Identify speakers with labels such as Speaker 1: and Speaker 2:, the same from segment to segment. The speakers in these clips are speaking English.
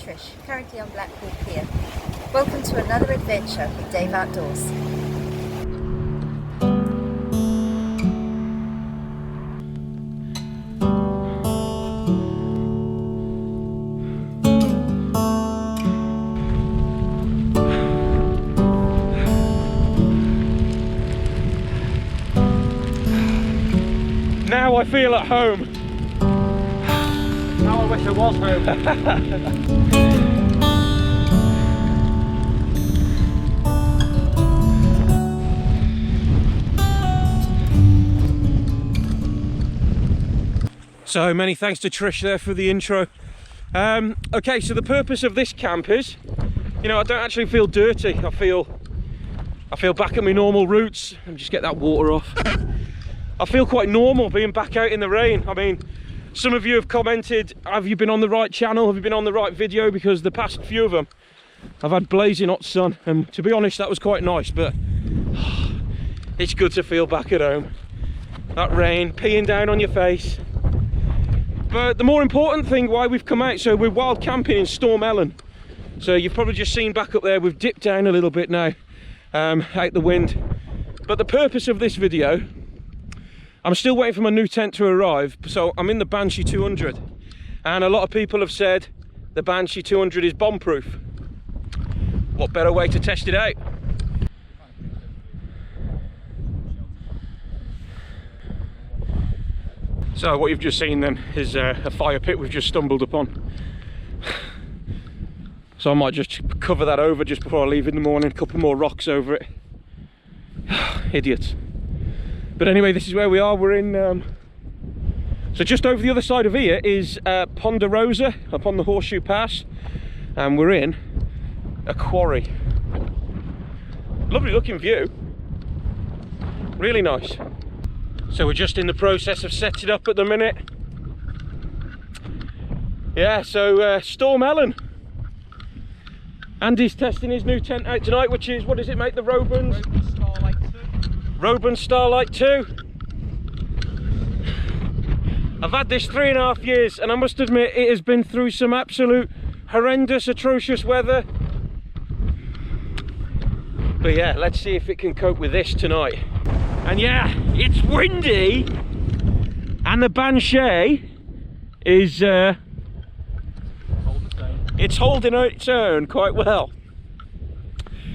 Speaker 1: Trish, currently on Blackpool Pier. Welcome to another adventure with Dave Outdoors.
Speaker 2: Now I feel at home. Now I wish I was home. So many thanks to Trish there for the intro. Okay, so the purpose of this camp is, you know, I don't actually feel dirty. I feel back at my normal roots. Let me just get that water off. I feel quite normal being back out in the rain. I mean, some of you have commented, have you been on the right channel? Have you been on the right video? Because the past few of them, I've had blazing hot sun. And to be honest, that was quite nice, but it's good to feel back at home. That rain peeing down on your face. But the more important thing why we've come out, so we're wild camping in Storm Ellen. So you've probably just seen back up there, we've dipped down a little bit now, out the wind. But the purpose of this video, I'm still waiting for my new tent to arrive. So I'm in the Banshee 200. And a lot of people have said the Banshee 200 is bomb proof. What better way to test it out? So what you've just seen then is a fire pit we've just stumbled upon. So I might just cover that over just before I leave in the morning, a couple more rocks over it. Idiots. But anyway, this is where we are. We're in, so just over the other side of here is Ponderosa, up on the Horseshoe Pass. And we're in a quarry. Lovely looking view. Really nice. So we're just in the process of setting up at the minute. Yeah, so Storm Ellen. Andy's testing his new tent out tonight, which is, what is it, mate? The Roban Starlight 2. Roban Starlight 2. I've had this 3.5 years, and I must admit it has been through some absolute horrendous, atrocious weather. But yeah, let's see if it can cope with this tonight. And yeah, it's windy, and the Banshee is it's holding its own quite well.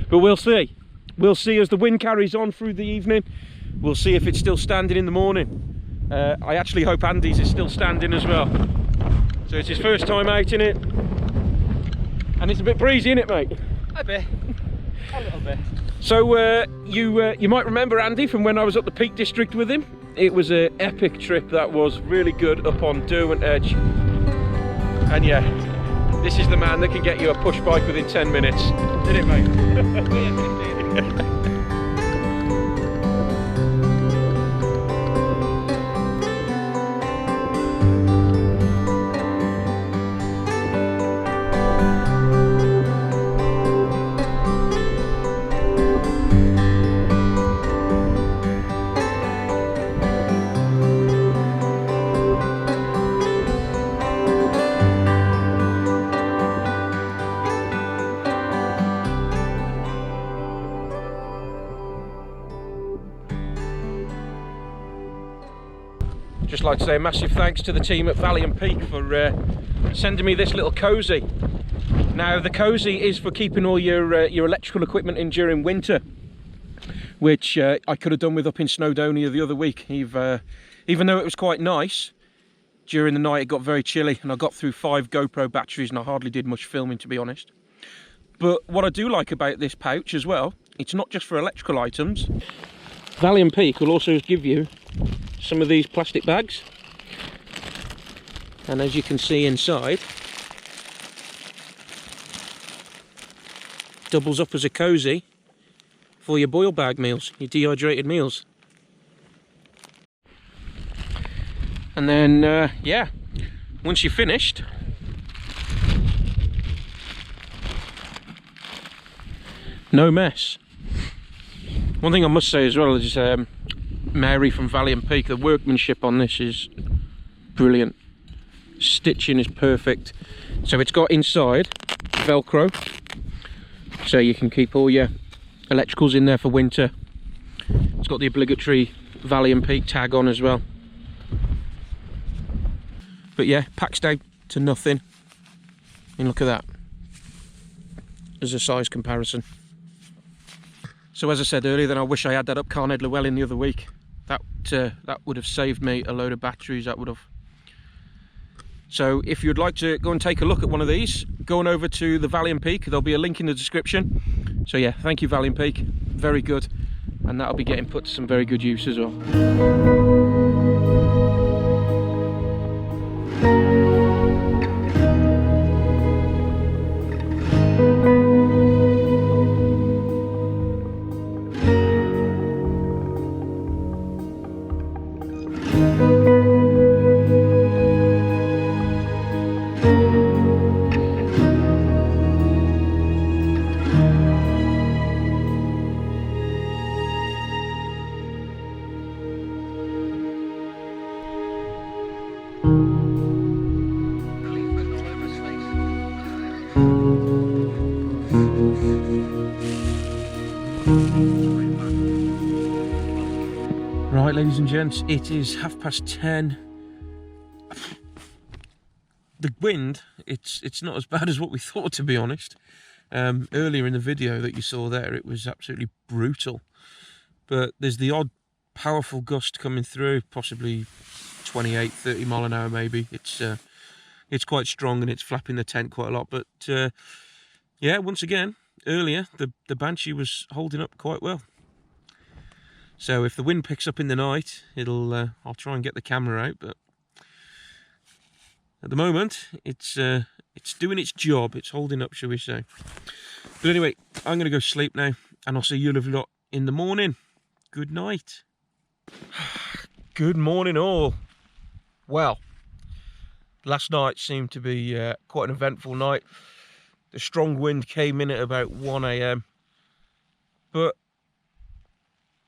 Speaker 2: But we'll see. We'll see as the wind carries on through the evening. We'll see if it's still standing in the morning. I actually hope Andy's is still standing as well. So it's his first time out in it, and it's a bit breezy, isn't it, mate?
Speaker 3: A bit. A little bit.
Speaker 2: So you might remember Andy from when I was up the Peak District with him. It was an epic trip that was, really good up on Derwent Edge. And yeah, this is the man that can get you a push bike within 10 minutes. Did it, mate? Just like to say a massive thanks to the team at Valiant Peak for sending me this little cozy. Now the cozy is for keeping all your electrical equipment in during winter, which I could have done with up in Snowdonia the other week. Even though it was quite nice, during the night it got very chilly, and I got through 5 GoPro batteries and I hardly did much filming, to be honest. But what I do like about this pouch as well, it's not just for electrical items. Valiant Peak will also give you some of these plastic bags, and as you can see inside, doubles up as a cozy for your boil bag meals, your dehydrated meals. And then yeah, once you're finished, no mess. One thing I must say as well is Mary from Valiant Peak, the workmanship on this is brilliant. Stitching is perfect. So it's got inside Velcro, so you can keep all your electricals in there for winter. It's got the obligatory Valley and Peak tag on as well. But yeah, packs down to nothing. And look at that, as a size comparison. So as I said earlier, then I wish I had that up Carned Llewellyn the other week. That would have saved me a load of batteries, that would have. So if you'd like to go and take a look at one of these, go on over to the Valley and Peak. There'll be a link in the description. So yeah, thank you Valley and Peak, very good. And that'll be getting put to some very good use as well. Right, ladies and gents, it is 10:30. The wind, it's not as bad as what we thought, to be honest. Earlier in the video that you saw there, it was absolutely brutal. But there's the odd powerful gust coming through, possibly 28, 30 mile an hour maybe. It's quite strong and it's flapping the tent quite a lot. But yeah, once again, earlier the Banshee was holding up quite well. So if the wind picks up in the night, I'll try and get the camera out, but at the moment it's doing its job. It's holding up, shall we say. But anyway, I'm going to go sleep now, and I'll see you lovely lot in the morning. Good night. Good morning all. Well, last night seemed to be quite an eventful night. The strong wind came in at about 1 AM, but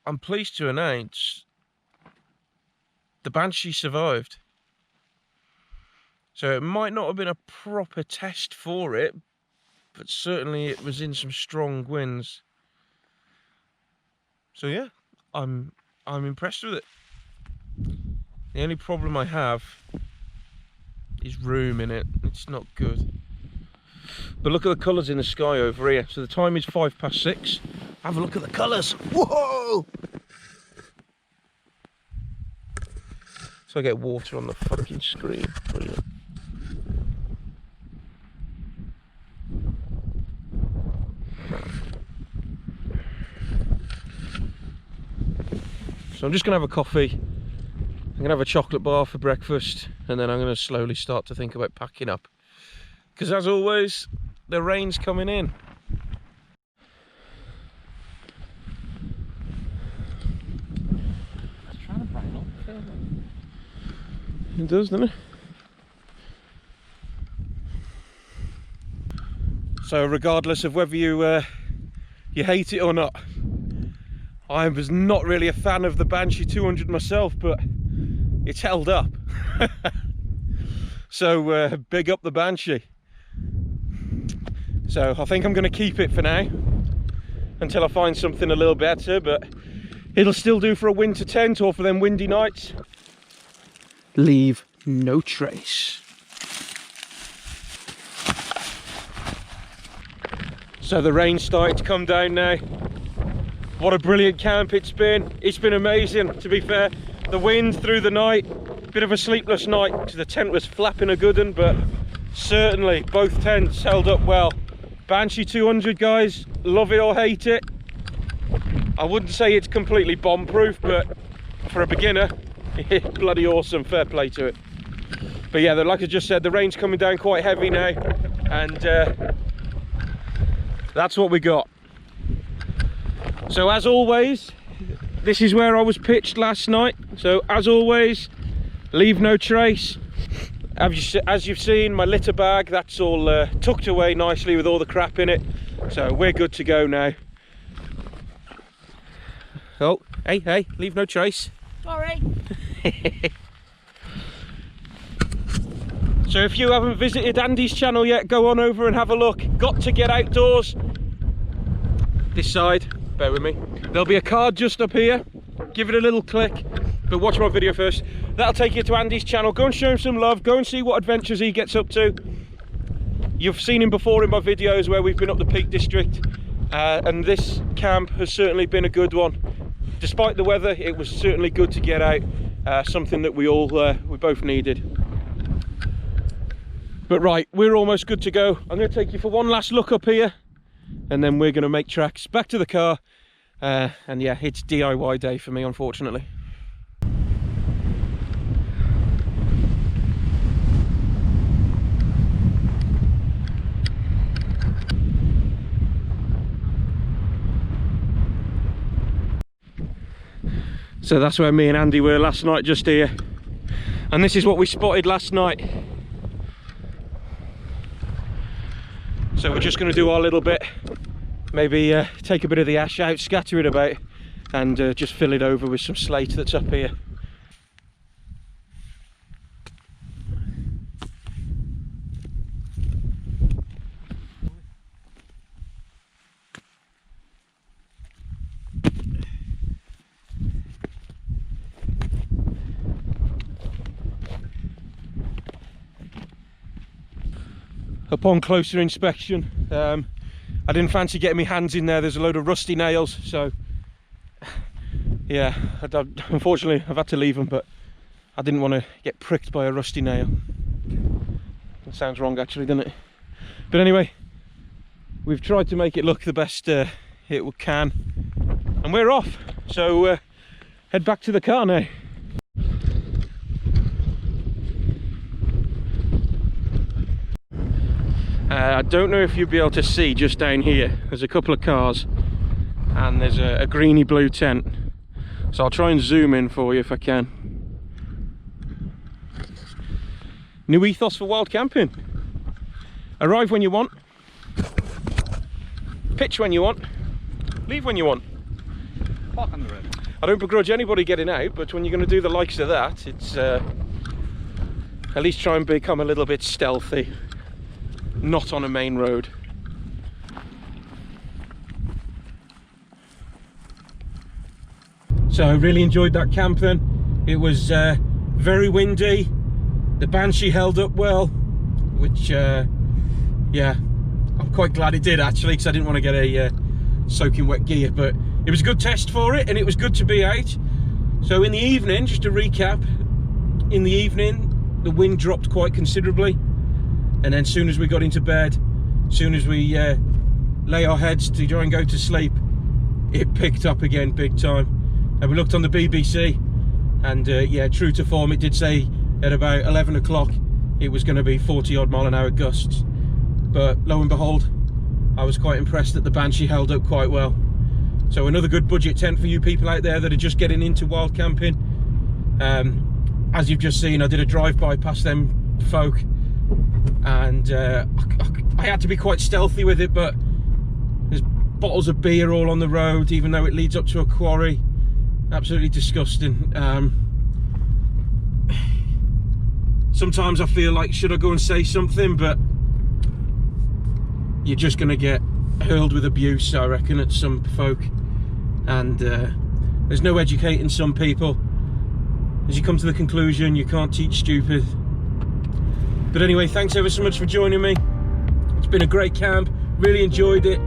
Speaker 2: I'm pleased to announce the Banshee survived. So it might not have been a proper test for it, but certainly it was in some strong winds. So yeah, I'm impressed with it. The only problem I have is room in it. It's not good. But look at the colours in the sky over here. So the time is 6:05. Have a look at the colours. Whoa! So I get water on the fucking screen. Brilliant. So I'm just going to have a coffee. I'm going to have a chocolate bar for breakfast, and then I'm going to slowly start to think about packing up. Because as always, the rain's coming in.
Speaker 3: It's trying to brighten up.
Speaker 2: It does, doesn't it? So regardless of whether you hate it or not, I was not really a fan of the Banshee 200 myself, but it's held up. So big up the Banshee. So I think I'm going to keep it for now until I find something a little better, but it'll still do for a winter tent or for them windy nights. Leave no trace. So the rain's starting to come down now. What a brilliant camp it's been. It's been amazing, to be fair. The wind through the night, bit of a sleepless night because the tent was flapping a good one, but certainly both tents held up well. Banshee 200, guys, love it or hate it. I wouldn't say it's completely bomb proof, but for a beginner, bloody awesome, fair play to it. But yeah, like I just said, the rain's coming down quite heavy now, and that's what we got. So as always, this is where I was pitched last night. So as always, leave no trace. As you've seen, my litter bag, that's all tucked away nicely with all the crap in it. So we're good to go now. Oh, hey, leave no trace.
Speaker 1: Sorry.
Speaker 2: So if you haven't visited Andy's channel yet, go on over and have a look. Got to Get Outdoors. This side, bear with me. There'll be a card just up here. Give it a little click, but watch my video first. That'll take you to Andy's channel. Go and show him some love. Go and see what adventures he gets up to. You've seen him before in my videos where we've been up the Peak District, and this camp has certainly been a good one. Despite the weather, it was certainly good to get out. Something that we both needed. But right, we're almost good to go. I'm going to take you for one last look up here, and then we're going to make tracks back to the car. And yeah, it's DIY day for me, unfortunately. So that's where me and Andy were last night, just here. And this is what we spotted last night. So we're just going to do our little bit. Maybe take a bit of the ash out, scatter it about, and just fill it over with some slate that's up here. Upon closer inspection, I didn't fancy getting my hands in there. There's a load of rusty nails, so yeah, unfortunately I've had to leave them, but I didn't want to get pricked by a rusty nail. That sounds wrong actually, doesn't it? But anyway, we've tried to make it look the best it can, and we're off. So head back to the car now. I don't know if you'll be able to see just down here. There's a couple of cars and there's a greeny blue tent. So I'll try and zoom in for you if I can. New ethos for wild camping. Arrive when you want. Pitch when you want. Leave when you want.
Speaker 3: Park on the road.
Speaker 2: I don't begrudge anybody getting out, but when you're going to do the likes of that, it's at least try and become a little bit stealthy. Not on a main road. So I really enjoyed that camp then. It was very windy. The Banshee held up well, which yeah, I'm quite glad it did actually, because I didn't want to get a soaking wet gear, but it was a good test for it and it was good to be out. So in the evening, just to recap, in the evening the wind dropped quite considerably. And then as soon as we got into bed, as soon as we lay our heads to try and go to sleep, it picked up again big time. And we looked on the BBC and yeah, true to form, it did say at about 11 o'clock it was going to be 40-odd mile-an-hour gusts. But lo and behold, I was quite impressed that the Banshee held up quite well. So another good budget tent for you people out there that are just getting into wild camping. As you've just seen, I did a drive-by past them folk, and I had to be quite stealthy with it, but there's bottles of beer all on the road, even though it leads up to a quarry. Absolutely disgusting. Sometimes I feel like, should I go and say something, but you're just going to get hurled with abuse, I reckon, at some folk, and there's no educating some people. As you come to the conclusion, you can't teach stupid. But anyway, thanks ever so much for joining me. It's been a great camp, really enjoyed it.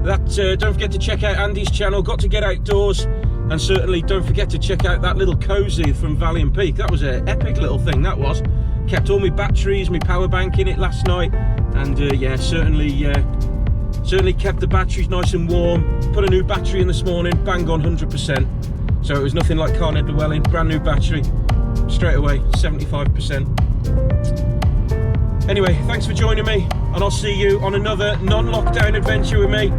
Speaker 2: Don't forget to check out Andy's channel, Got to Get Outdoors, and certainly don't forget to check out that little cozy from Valiant Peak. That was an epic little thing, that was. Kept all my batteries, my power bank in it last night, and yeah, certainly kept the batteries nice and warm. Put a new battery in this morning, bang on 100%. So it was nothing like Carnet Llewellyn, brand new battery, straight away, 75%. Anyway, thanks for joining me, and I'll see you on another non-lockdown adventure with me,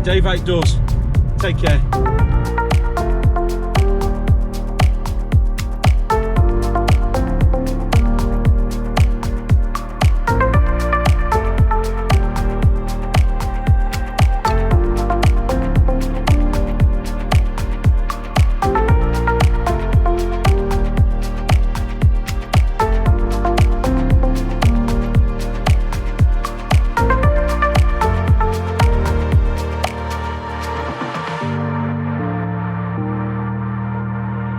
Speaker 2: Dave Outdoors. Take care.